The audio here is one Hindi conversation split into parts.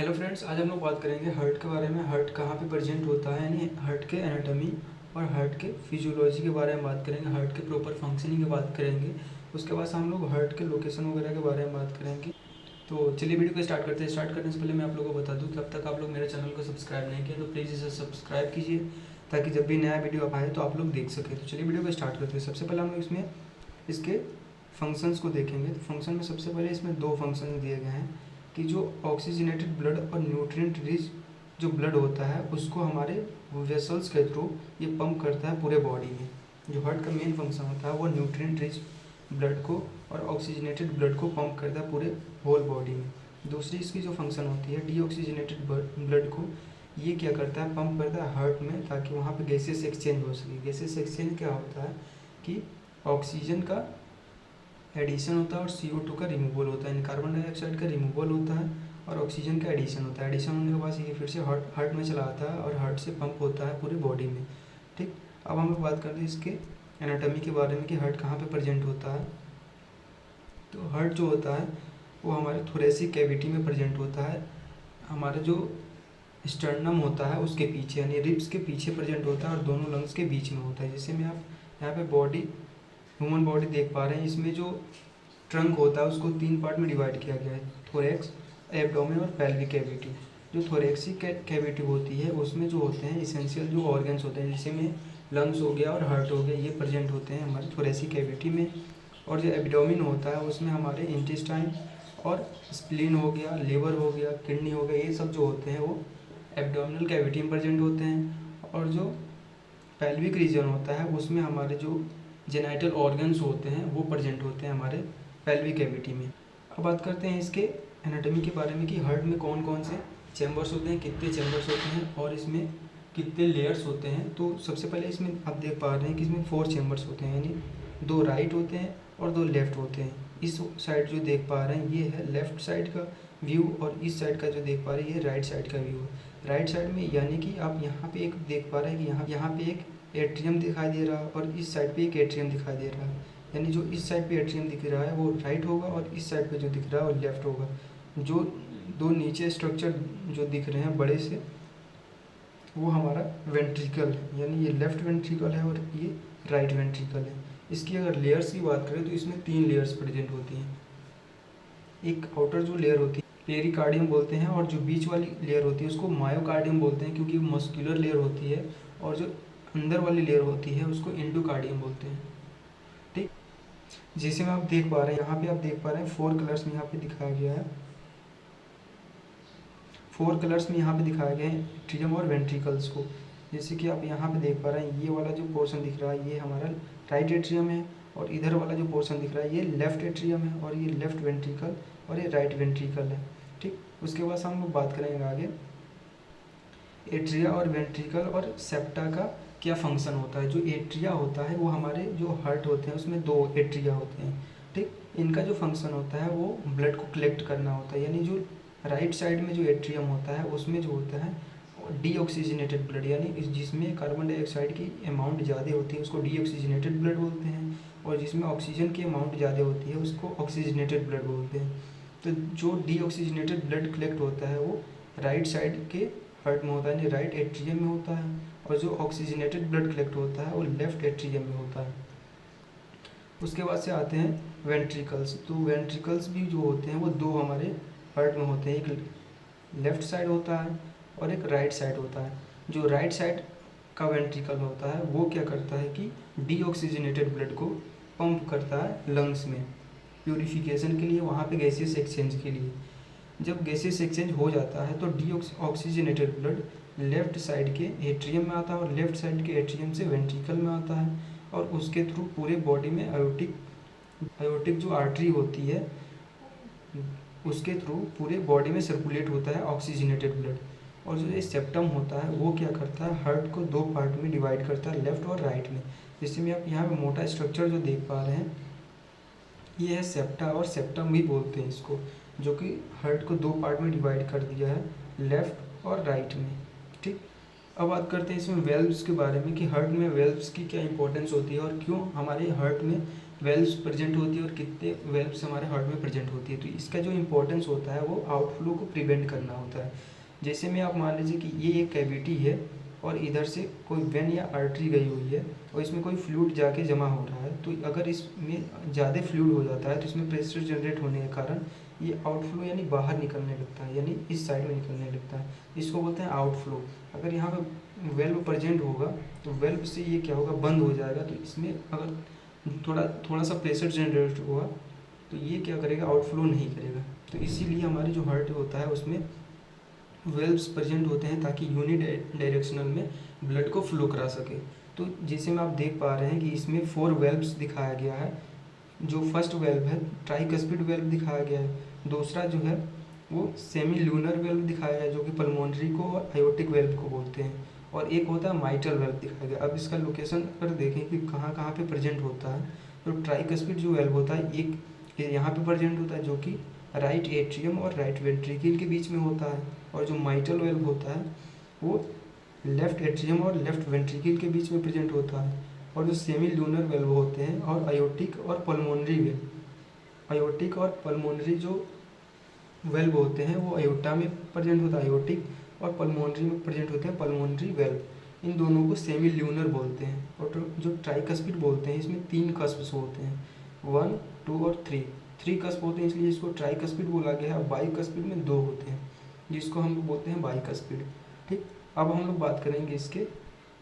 हेलो फ्रेंड्स, आज हम लोग बात करेंगे हार्ट के बारे में। हार्ट कहाँ पे प्रेजेंट होता है, यानी हार्ट के एनाटॉमी और हार्ट के फिजियोलॉजी के बारे में बात करेंगे। हार्ट के प्रॉपर फंक्शनिंग की बात करेंगे। उसके बाद हम लोग हार्ट के लोकेशन वगैरह के बारे में बात करेंगे। तो चलिए वीडियो को स्टार्ट करते हैं। स्टार्ट करने से पहले मैं आप लोगों को बता दूं कि अब तक आप लोग मेरे चैनल को सब्सक्राइब नहीं किया तो प्लीज़ इसे सब्सक्राइब कीजिए, ताकि जब भी नया वीडियो आए तो आप लोग देख सकें। तो चलिए वीडियो को स्टार्ट करते हैं। सबसे पहले हम लोग इसमें इसके फंक्शंस को देखेंगे। तो फंक्शन में सबसे पहले इसमें दो फंक्शन दिए गए हैं कि जो ऑक्सीजनेटेड ब्लड और न्यूट्रिएंट रिच जो ब्लड होता है उसको हमारे वेसल्स के थ्रू ये पंप करता है पूरे बॉडी में। जो हार्ट का मेन फंक्शन होता है वो न्यूट्रिएंट रिच ब्लड को और ऑक्सीजनेटेड ब्लड को पंप करता है पूरे होल बॉडी में। दूसरी इसकी जो फंक्शन होती है डीऑक्सीजनेटेड ब्लड को ये क्या करता है, पंप करता है हार्ट में, ताकि वहाँ पे गैसेस एक्सचेंज हो सके। गैसेस एक्सचेंज क्या होता है कि ऑक्सीजन का एडिशन होता है और CO2 का रिमूवल होता है, यानी कार्बन डाइऑक्साइड का रिमूवल होता है और ऑक्सीजन का एडिशन होता है। एडिशन होने के बाद ये फिर से हार्ट में चला आता है और हार्ट से पंप होता है पूरी बॉडी में। ठीक, अब हम लोग बात करते हैं इसके एनाटॉमी के बारे में कि हार्ट कहाँ पे प्रेजेंट होता है। तो हार्ट जो होता है वो हमारे थोरेसिक कैविटी में प्रेजेंट होता है। हमारे जो स्टर्नम होता है उसके पीछे, यानी रिब्स के पीछे प्रेजेंट होता है और दोनों लंग्स के बीच में होता है। जैसे में आप यहाँ पे ह्यूमन बॉडी देख पा रहे हैं। इसमें जो ट्रंक होता है उसको 3 पार्ट में डिवाइड किया गया है, थोरेक्स, एब्डोमेन और पेल्विक कैविटी। जो थोरेक्सिक कैविटी होती है उसमें जो होते हैं इसेंशियल जो ऑर्गन्स होते हैं, जैसे में लंग्स हो गया और हार्ट हो गया, ये प्रेजेंट होते हैं हमारे थोरेसिक कैविटी में। और जो एब्डोमेन होता है उसमें हमारे इंटेस्टाइन और स्प्लीन हो गया, लिवर हो गया, किडनी हो गया, ये सब जो होते हैं वो एब्डोमिनल कैविटी में प्रेजेंट होते हैं। और जो पेल्विक रीजन होता है उसमें हमारे जो जेनाइटल ऑर्गन्स होते हैं वो प्रेजेंट होते हैं हमारे पेल्विक कैविटी में। अब बात करते हैं इसके एनाटॉमी के बारे में कि हार्ट में कौन कौन से चैम्बर्स होते हैं, कितने चैम्बर्स होते हैं और इसमें कितने लेयर्स होते हैं। तो सबसे पहले इसमें आप देख पा रहे हैं कि इसमें 4 चैम्बर्स होते हैं, यानी 2 राइट होते हैं और 2 लेफ्ट होते हैं। इस साइड जो देख पा रहे हैं ये है लेफ्ट साइड का व्यू और इस साइड का जो देख पा रहे हैं ये राइट साइड का व्यू है। राइट साइड में यानी कि आप यहाँ पे एक देख पा रहे हैं कि यहाँ पे एक एट्रियम दिखाई दे रहा है और इस साइड पे एक एट्रियम दिखाई दे रहा है। यानी जो इस साइड पे एट्रियम दिख रहा है वो राइट होगा और इस साइड पे जो दिख रहा है वो लेफ्ट होगा। जो दो नीचे स्ट्रक्चर जो दिख रहे हैं बड़े से वो हमारा वेंट्रिकल है, यानी ये लेफ्ट वेंट्रिकल है और ये राइट वेंट्रिकल है। इसकी अगर लेयर्स की बात करें तो इसमें 3 लेयर्स प्रेजेंट होती हैं। एक आउटर जो लेयर होती है पेरिकार्डियम बोलते हैं और जो बीच वाली लेयर होती है उसको मायोकार्डियम बोलते हैं, क्योंकि मस्कुलर लेयर होती है। और जो अंदर वाली लेयर होती है उसको एंडोकार्डियम बोलते हैं। ठीक, जैसे में आप देख पा रहे हैं यहाँ पे आप देख पा रहे हैं 4 कलर्स में यहाँ पे दिखाया गया है। 4 कलर्स में यहाँ पे दिखाया गया है एट्रियम और वेंट्रिकल्स को। जैसे कि आप यहाँ पे देख पा रहे हैं ये वाला जो पोर्शन दिख रहा है ये हमारा राइट एट्रियम है और इधर वाला जो पोर्शन दिख रहा है ये लेफ्ट एट्रियम है और ये लेफ्ट वेंट्रिकल और ये राइट वेंट्रिकल है। ठीक, उसके बाद हम लोग बात करेंगे आगे एट्रिया और वेंट्रिकल और सेप्टा का क्या फंक्शन होता है। जो एट्रिया होता है वो हमारे जो हार्ट होते हैं उसमें 2 एट्रिया होते हैं। ठीक, इनका जो फंक्शन होता है वो ब्लड को कलेक्ट करना होता है। यानी जो राइट साइड में जो एट्रियम होता है उसमें जो होता है डीऑक्सीजनेटेड ब्लड, यानी जिसमें कार्बन डाइऑक्साइड की अमाउंट ज़्यादा होती है उसको डीऑक्सीजनेटेड ब्लड बोलते हैं, और जिसमें ऑक्सीजन की अमाउंट ज़्यादा होती है उसको ऑक्सीजनेटेड ब्लड बोलते हैं। तो जो डीऑक्सीजनेटेड ब्लड कलेक्ट होता है वो राइट साइड के हार्ट में होता है, यानी राइट एट्रियम में होता है, और जो ऑक्सीजनेटेड ब्लड कलेक्ट होता है वो लेफ्ट एट्रियम में होता है। उसके बाद से आते हैं वेंट्रिकल्स। तो वेंट्रिकल्स भी जो होते हैं वो 2 हमारे हार्ट में होते हैं, एक लेफ्ट साइड होता है और एक राइट साइड होता है। जो राइट साइड का वेंट्रिकल होता है वो क्या करता है कि डीऑक्सीजनेटेड ब्लड को पंप करता है लंग्स में प्यूरिफिकेशन के लिए, वहाँ पे गैसेस एक्सचेंज के लिए। जब गैसेस एक्सचेंज हो जाता है तो डीऑक्सीजनेटेड ब्लड लेफ्ट साइड के एट्रियम में आता है और लेफ्ट साइड के एट्रियम से वेंट्रिकल में आता है और उसके थ्रू पूरे बॉडी में आयोटिक जो आर्टरी होती है उसके थ्रू पूरे बॉडी में सर्कुलेट होता है ऑक्सीजनेटेड ब्लड। और जो ये सेप्टम होता है वो क्या करता है, हार्ट को 2 पार्ट में डिवाइड करता है, लेफ्ट और राइट में। जैसे में आप यहाँ पे मोटा स्ट्रक्चर जो देख पा रहे हैं ये है सेप्टा और सेप्टम भी बोलते हैं इसको, जो कि हार्ट को 2 पार्ट में डिवाइड कर दिया है, लेफ्ट और राइट में। ठीक, अब बात करते हैं इसमें वेल्व्स के बारे में कि हार्ट में वेल्व्स की क्या इंपॉर्टेंस होती है और क्यों हमारे हार्ट में वेल्व्स प्रेजेंट होती है और कितने वेल्व्स हमारे हार्ट में प्रेजेंट होती है। तो इसका जो इम्पोर्टेंस होता है वो आउटफ्लो को प्रिवेंट करना होता है। जैसे में आप मान लीजिए कि ये एक कैविटी है और इधर से कोई वेन या आर्टरी गई हुई है और इसमें कोई फ्लूइड जाके जमा हो रहा है, तो अगर इसमें ज़्यादा फ्लूइड हो जाता है तो इसमें प्रेशर जनरेट होने के कारण ये आउटफ्लो यानी बाहर निकलने लगता है, यानी इस साइड में निकलने लगता है। इसको बोलते हैं आउटफ्लो। अगर यहाँ पे वेल्व प्रेजेंट होगा तो वेल्व से ये क्या होगा, बंद हो जाएगा। तो इसमें अगर थोड़ा सा प्रेशर जनरेट हुआ तो ये क्या करेगा, आउटफ्लो नहीं करेगा। तो इसीलिए हमारे जो हार्ट होता है उसमें वेल्व्स प्रेजेंट होते हैं ताकि यूनि डायरेक्शनल में ब्लड को फ्लो करा सके। तो जैसे में आप देख पा रहे हैं कि इसमें 4 वेल्व्स दिखाया गया है। जो फर्स्ट वेल्व है ट्राइकस्पिड वेल्व दिखाया गया है, दूसरा जो है वो सेमी ल्यूनर वेल्व दिखाया गया है जो कि पल्मोनरी को और आयोटिक वेल्व को बोलते हैं, और एक होता है माइटल वेल्व दिखाया गया। अब इसका लोकेशन अगर देखें कि कहाँ कहाँ पे प्रेजेंट होता है, तो ट्राइकस्पिड जो वेल्व होता है एक यहाँ पे प्रेजेंट होता है जो कि राइट एट्रियम और राइट वेंट्रिकल के बीच में होता है, और जो माइटल वेल्व होता है वो लेफ्ट एट्रियम और लेफ्ट वेंट्रिकल के बीच में प्रेजेंट होता है। और जो सेमी ल्यूनर वेल्व होते हैं और आयोटिक और पल्मोनरी वेल्व, आयोटिक और पल्मोनरी जो वेल्व होते हैं वो अयोटा में प्रेजेंट होता है आयोटिक, और पल्मोनरी में प्रेजेंट होते हैं पल्मोनरी वेल्व। इन दोनों को सेमी ल्यूनर बोलते हैं। और जो ट्राइकस्पिड बोलते हैं इसमें 3 कस्प्स होते हैं, 1, 2 और 3 कस्प होते हैं, इसलिए इसको ट्राइकस्पिड बोला गया है। बाइकस्पिड में 2 होते हैं जिसको हम लोग बोलते हैं बाइकस्पिड। ठीक, अब हम लोग बात करेंगे इसके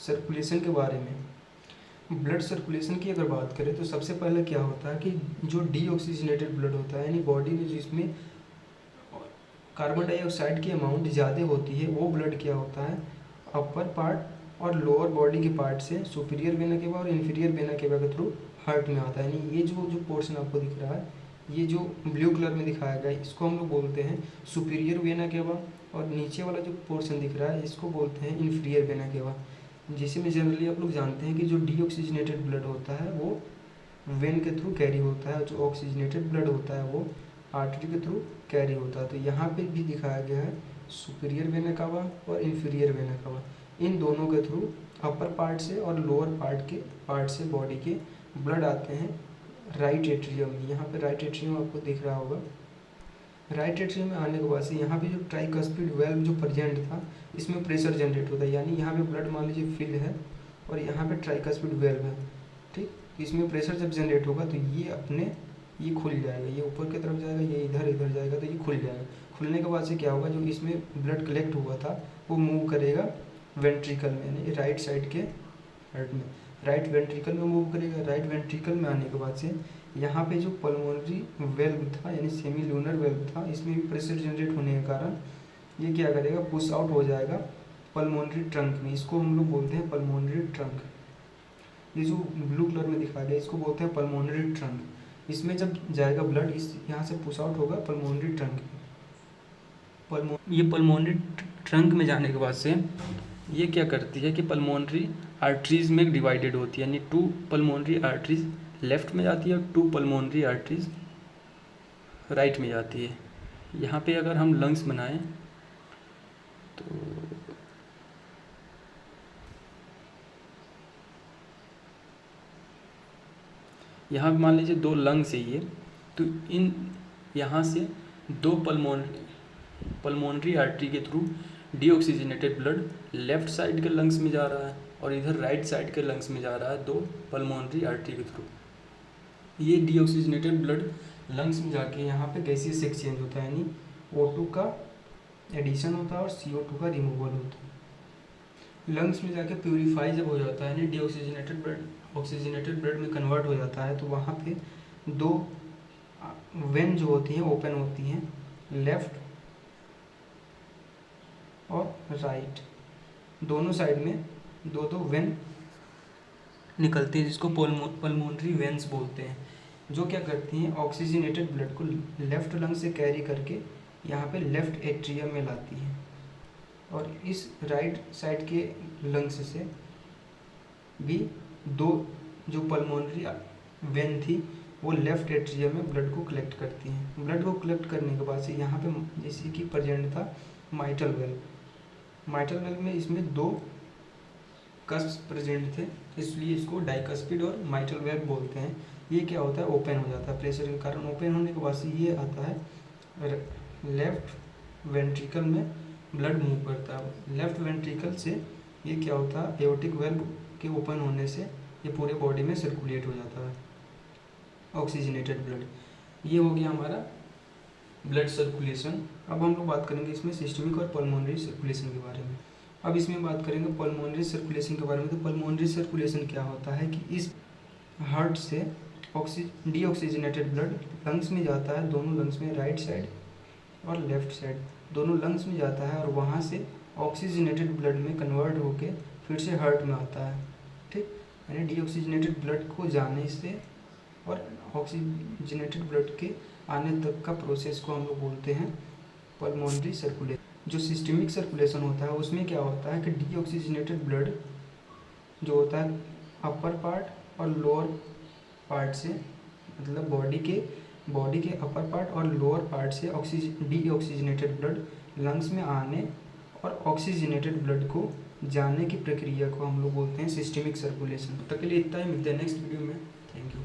सर्कुलेशन के बारे में। ब्लड सर्कुलेशन की अगर बात करें तो सबसे पहले क्या होता है कि जो डीऑक्सीजनेटेड ब्लड होता है, यानी बॉडी में जिसमें कार्बन डाइऑक्साइड की अमाउंट ज़्यादा होती है, वो ब्लड क्या होता है, अपर पार्ट और लोअर बॉडी के पार्ट से सुपीरियर वेना केवा और इन्फीरियर वेना केवा के थ्रू हार्ट में आता है। यानी ये जो जो पोर्शन आपको दिख रहा है, ये जो ब्लू कलर में दिखाया गया है, इसको हम लोग बोलते हैं सुपीरियर वेना केवा, और नीचे वाला जो पोर्शन दिख रहा है इसको बोलते हैं इन्फीरियर वेना केवा। जिसे में जनरली आप लोग जानते हैं कि जो डीऑक्सीजनेटेड ब्लड होता है वो वेन के थ्रू कैरी होता है, जो ऑक्सीजनेटेड ब्लड होता है वो आर्टरी के थ्रू कैरी होता है। तो यहाँ पे भी दिखाया गया है सुपीरियर वेना कावा और इन्फीरियर वेना कावा, इन दोनों के थ्रू अपर पार्ट से और लोअर पार्ट से बॉडी के ब्लड आते हैं राइट एट्रियम में। यहाँ पे राइट एट्रियम आपको दिख रहा होगा। राइट एट्रियम में आने के बाद से यहाँ पे जो ट्राइकस्पिड वेल्व जो प्रेजेंट था इसमें प्रेशर जनरेट होता है, यानी यहाँ पे ब्लड मान लीजिए फिल है और यहाँ पे ट्राइकस्पिड वेल्व है। ठीक, इसमें प्रेशर जब जनरेट होगा तो ये खुल जाएगा, ये ऊपर की तरफ जाएगा, ये इधर जाएगा, तो ये खुल जाएगा। खुलने के बाद से क्या होगा, जो इसमें ब्लड कलेक्ट हुआ था वो मूव करेगा वेंट्रिकल में, यानी राइट साइड के हार्ट में, राइट वेंट्रिकल में मूव करेगा। राइट वेंट्रिकल में आने के बाद से यहाँ पे जो पल्मोनरी वेल्व था यानी सेमी लूनर वेल्व था, इसमें भी प्रेशर जनरेट होने के कारण ये क्या करेगा, पुश आउट हो जाएगा पल्मोनरी ट्रंक में। इसको हम लोग बोलते हैं पल्मोनरी ट्रंक। ये जो ब्लू कलर में दिखाया गया इसको बोलते हैं पल्मोनरी ट्रंक। इसमें जब जाएगा ब्लड इस यहाँ से पुश आउट होगा पल्मोनरी ट्रंक। ये पल्मोनरी ट्रंक में जाने के बाद से ये क्या करती है कि पल्मोनरी आर्टरीज में डिवाइडेड होती है, यानी 2 पल्मोनरी आर्टरीज लेफ्ट में जाती है और 2 पल्मोनरी आर्टरीज राइट में जाती है। यहाँ पे अगर हम लंग्स बनाएं तो यहाँ मान लीजिए 2 लंग्स है ये, तो इन यहाँ से 2 पल्मोनरी आर्टरी के through deoxygenated blood left side के लंग्स में जा रहा है और इधर राइट साइड के लंग्स में जा रहा है 2 पल्मोनरी आर्टरी के थ्रू। ये डीऑक्सीजनेटेड ब्लड लंग्स में जाके यहाँ पे गैसियस एक्सचेंज होता है, यानी O2 का एडिशन होता है और CO2 का रिमूवल होता है। लंग्स में जाके प्यूरीफाई जब हो जाता है, यानी डीऑक्सीजनेटेड ब्लड ऑक्सीजनेटेड ब्लड में कन्वर्ट हो जाता है, तो वहाँ पे 2 वेन जो होती हैं ओपन होती हैं, लेफ्ट और राइट, दोनों साइड में 2 वेन निकलती हैं जिसको पल्मोनरी वेन्स बोलते हैं, जो क्या करती हैं ऑक्सीजनेटेड ब्लड को लेफ्ट लंग से कैरी करके यहाँ पे लेफ्ट एट्रियम में लाती हैं, और इस राइट साइड के लंग्स से भी 2 जो पल्मोनरी वेन थी वो लेफ्ट एट्रियम में ब्लड को कलेक्ट करती हैं। ब्लड को कलेक्ट करने के बाद से यहाँ पे जैसे कि प्रेजेंट था माइटल वेल्व में इसमें 2 कस्प प्रेजेंट थे, इसलिए इसको डाइकस्पिड और माइटल वेल्व बोलते हैं। ये क्या होता है, ओपन हो जाता है प्रेशर के कारण। ओपन होने के बाद से ये आता है लेफ्ट वेंट्रिकल में ब्लड मूव करता है। लेफ्ट वेंट्रिकल से ये क्या होता है, एओर्टिक वेल्व के ओपन होने से ये पूरे बॉडी में सर्कुलेट हो जाता है ऑक्सीजनेटेड ब्लड। ये हो गया हमारा ब्लड सर्कुलेशन। अब हम लोग बात करेंगे इसमें सिस्टमिक और पल्मोनरी सर्कुलेशन के बारे में। अब इसमें बात करेंगे पल्मोनरी सर्कुलेशन के बारे में। तो पल्मोनरी सर्कुलेशन क्या होता है कि इस हार्ट से डीऑक्सीजनेटेड ब्लड लंग्स में जाता है, दोनों लंग्स में, राइट साइड और लेफ्ट साइड दोनों लंग्स में जाता है, और वहाँ से ऑक्सीजनेटेड ब्लड में कन्वर्ट होके फिर से हार्ट में आता है। ठीक, यानी डीऑक्सीजनेटेड ब्लड को जाने से और ऑक्सीजनेटेड ब्लड के आने तक का प्रोसेस को हम लोग बोलते हैं पल्मोनरी सर्कुलेशन। जो सिस्टमिक सर्कुलेशन होता है उसमें क्या होता है कि डीऑक्सीजनेटेड ब्लड जो होता है अपर पार्ट और लोअर पार्ट से, मतलब बॉडी के अपर पार्ट और लोअर पार्ट से डीऑक्सीजनेटेड ब्लड लंग्स में आने और ऑक्सीजनेटेड ब्लड को जाने की प्रक्रिया को हम लोग बोलते हैं सिस्टमिक सर्कुलेशन। तक के लिए इतना ही, मिलते हैं नेक्स्ट वीडियो में। Thank you.